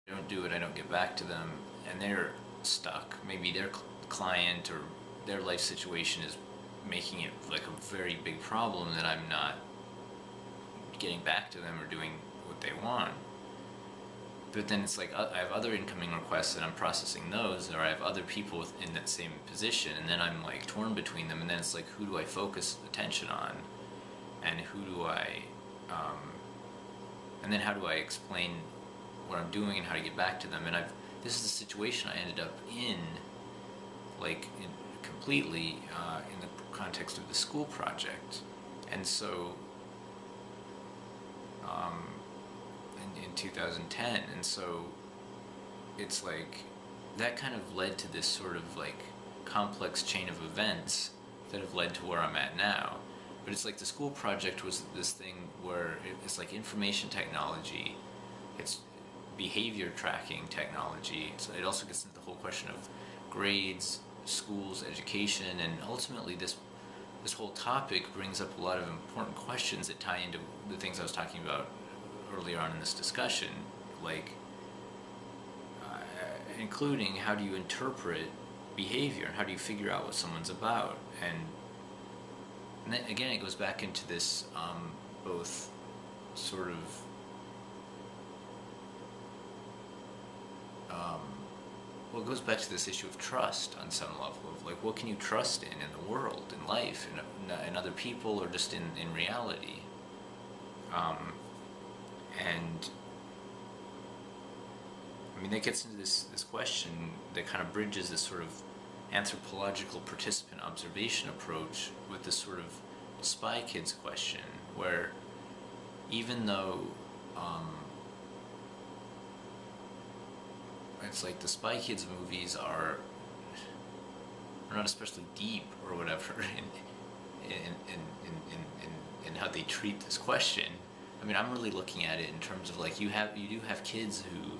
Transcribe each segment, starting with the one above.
don't do it, I don't get back to them, and they're stuck. Maybe their client or their life situation is making it like a very big problem that I'm not getting back to them or doing what they want. But then it's like I have other incoming requests and I'm processing those, or I have other people in that same position, and then I'm like torn between them, and then it's like, who do I focus attention on, and who do I, and then how do I explain what I'm doing and how to get back to them? And this is the situation I ended up in, like completely in the context of the school project, and so in 2010, and so it's like that kind of led to this sort of like complex chain of events that have led to where I'm at now. But it's like the school project was this thing where it's like information technology, it's behavior tracking technology, so it also gets into the whole question of grades, schools, education, and ultimately this whole topic brings up a lot of important questions that tie into the things I was talking about earlier on in this discussion, like including how do you interpret behavior and how do you figure out what someone's about, and then again it goes back into this both sort of well, it goes back to this issue of trust on some level, of like, what can you trust in the world, in life, in other people, or just in reality. And I mean, that gets into this question that kind of bridges this sort of anthropological participant observation approach with this sort of Spy Kids question, where even though it's like the Spy Kids movies are not especially deep or whatever in how they treat this question. I mean, I'm really looking at it in terms of like you do have kids who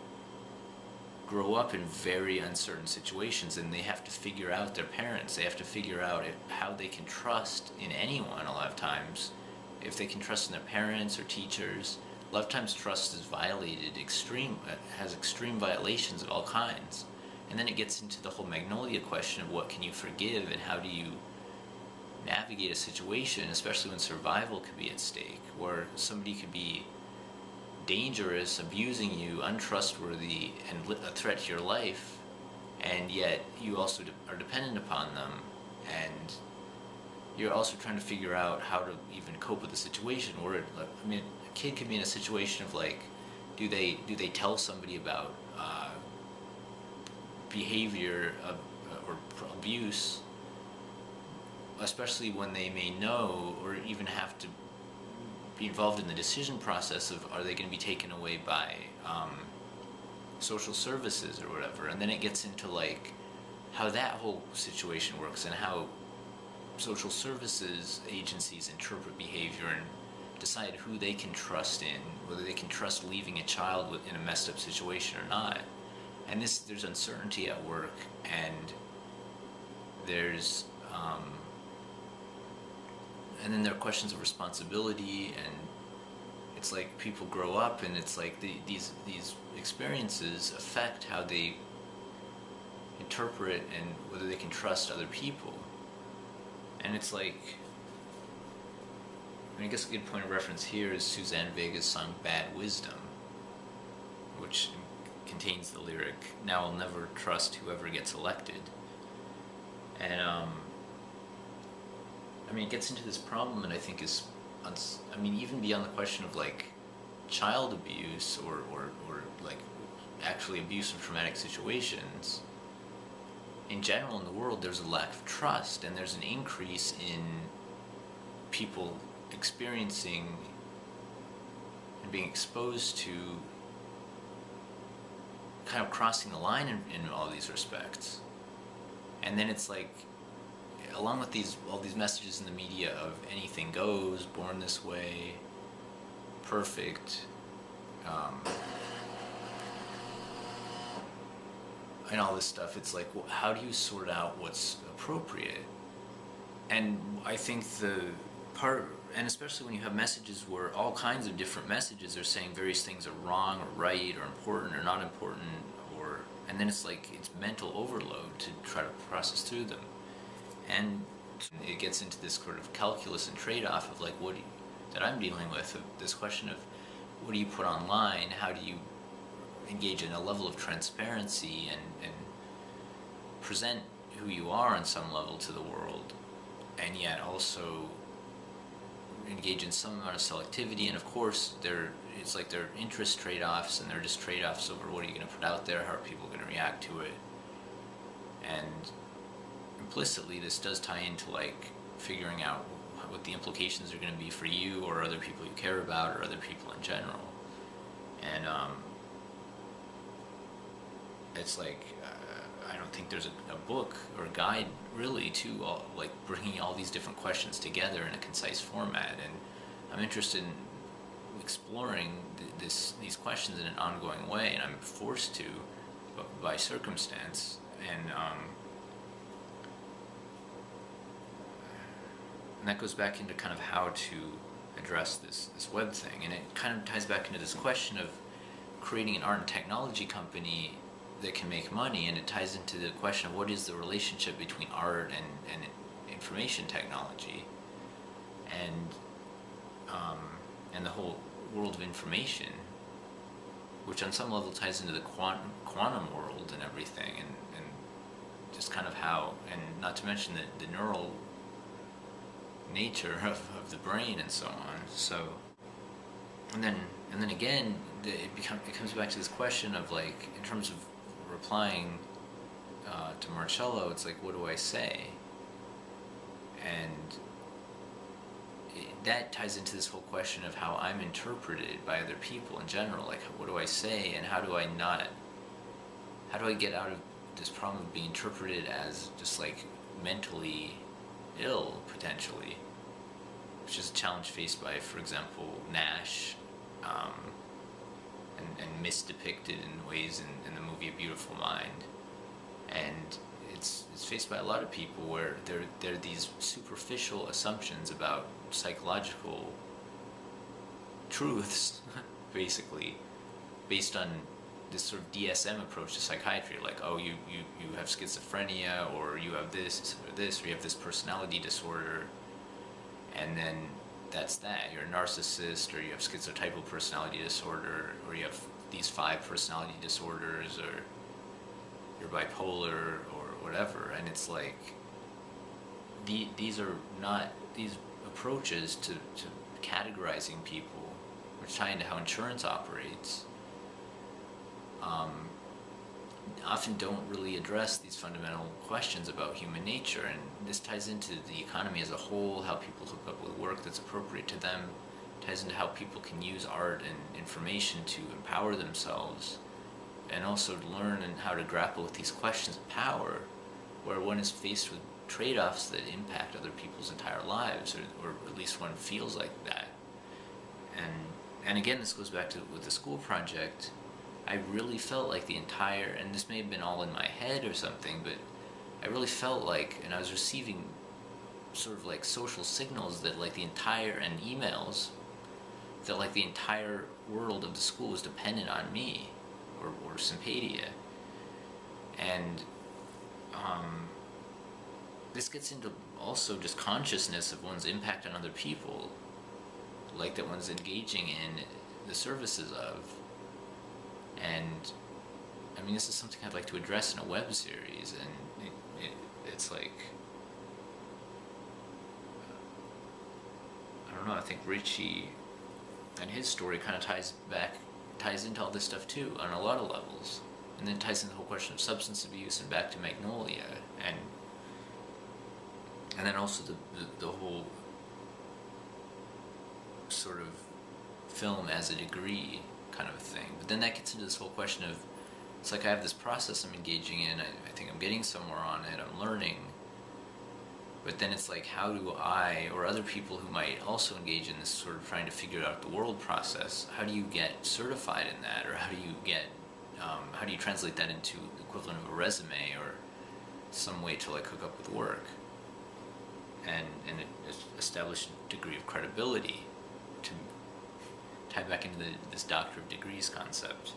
grow up in very uncertain situations, and they have to figure out their parents. They have to figure out how they can trust in anyone. A lot of times, if they can trust in their parents or teachers. A lot of times trust is violated, has extreme violations of all kinds. And then it gets into the whole Magnolia question of what can you forgive and how do you navigate a situation, especially when survival could be at stake, where somebody could be dangerous, abusing you, untrustworthy, and a threat to your life, and yet you also are dependent upon them, and you're also trying to figure out how to even cope with the situation. Or, I mean, a kid could be in a situation of like, do they tell somebody about behavior or abuse, especially when they may know or even have to be involved in the decision process of, are they going to be taken away by social services or whatever. And then it gets into like how that whole situation works and how social services agencies interpret behavior and decide who they can trust in, whether they can trust leaving a child in a messed up situation or not. And there's uncertainty at work, and there's and then there are questions of responsibility, and it's like people grow up, and it's like these experiences affect how they interpret and whether they can trust other people. And it's like, I guess a good point of reference here is Suzanne Vega's song Bad Wisdom, which contains the lyric, "Now I'll never trust whoever gets elected." And I mean, it gets into this problem, and I think is, I mean, even beyond the question of like child abuse or like actually abuse of traumatic situations, in general in the world there's a lack of trust, and there's an increase in people experiencing and being exposed to kind of crossing the line in all these respects. And then it's like, along with all these messages in the media of anything goes, born this way, perfect, and all this stuff, it's like, well, how do you sort out what's appropriate? And I think the part and especially when you have messages where all kinds of different messages are saying various things are wrong or right or important or not important, or and then it's like it's mental overload to try to process through them, and it gets into this sort of calculus and trade-off of like that I'm dealing with, of this question of what do you put online, how do you engage in a level of transparency and present who you are on some level to the world, and yet also engage in some amount of selectivity. And of course it's like there are interest trade-offs, and they're just trade-offs over what are you going to put out there, how are people going to react to it. And implicitly this does tie into like figuring out what the implications are going to be for you or other people you care about or other people in general. And it's like I don't think there's a book or a guide really to like bringing all these different questions together in a concise format. And I'm interested in exploring these questions in an ongoing way, and I'm forced to by circumstance. And that goes back into kind of how to address this web thing, and it kind of ties back into this question of creating an art and technology company that can make money, and it ties into the question of what is the relationship between art and information technology, and the whole world of information, which on some level ties into the quantum world and everything, and just kind of how, and not to mention the neural nature of the brain and so on. So, and then again, it comes back to this question of like, in terms of replying to Marcello, it's like, what do I say? And that ties into this whole question of how I'm interpreted by other people in general. Like, what do I say, and how do I get out of this problem of being interpreted as just like mentally ill, potentially, which is a challenge faced by, for example, Nash, and misdepicted in ways in the movie A Beautiful Mind. And it's faced by a lot of people where there are these superficial assumptions about psychological truths, basically, based on this sort of DSM approach to psychiatry, like, oh, you have schizophrenia, or you have this, or you have this personality disorder, and then that's that. You're a narcissist, or you have schizotypal personality disorder, or you have these 5 personality disorders, or you're bipolar, or whatever. And it's like, these are not, these approaches to categorizing people, which tie into how insurance operates, often don't really address these fundamental questions about human nature. And this ties into the economy as a whole, how people hook up with work that's appropriate to them, ties into how people can use art and information to empower themselves, and also learn and how to grapple with these questions of power, where one is faced with trade-offs that impact other people's entire lives, or at least one feels like that. And again, this goes back to with the school project. I really felt like the entire, and this may have been all in my head or something, but I really felt like, and I was receiving sort of like social signals that like the entire, and emails, that like the entire world of the school was dependent on me, or Sympadia. And this gets into also just consciousness of one's impact on other people, like that one's engaging in the services of. And I mean, this is something I'd like to address in a web series, and it's like, I don't know, I think Richie and his story kind of ties into all this stuff too, on a lot of levels, and then ties into the whole question of substance abuse, and back to Magnolia, and then also the whole sort of film as a degree kind of a thing. But then that gets into this whole question of, it's like I have this process I'm engaging in, I think I'm getting somewhere on it, I'm learning, but then it's like, how do I, or other people who might also engage in this sort of trying to figure out the world process, how do you get certified in that, or how do you translate that into the equivalent of a resume, or some way to like hook up with work? and establish a degree of credibility to tie back into this doctor of degrees concept.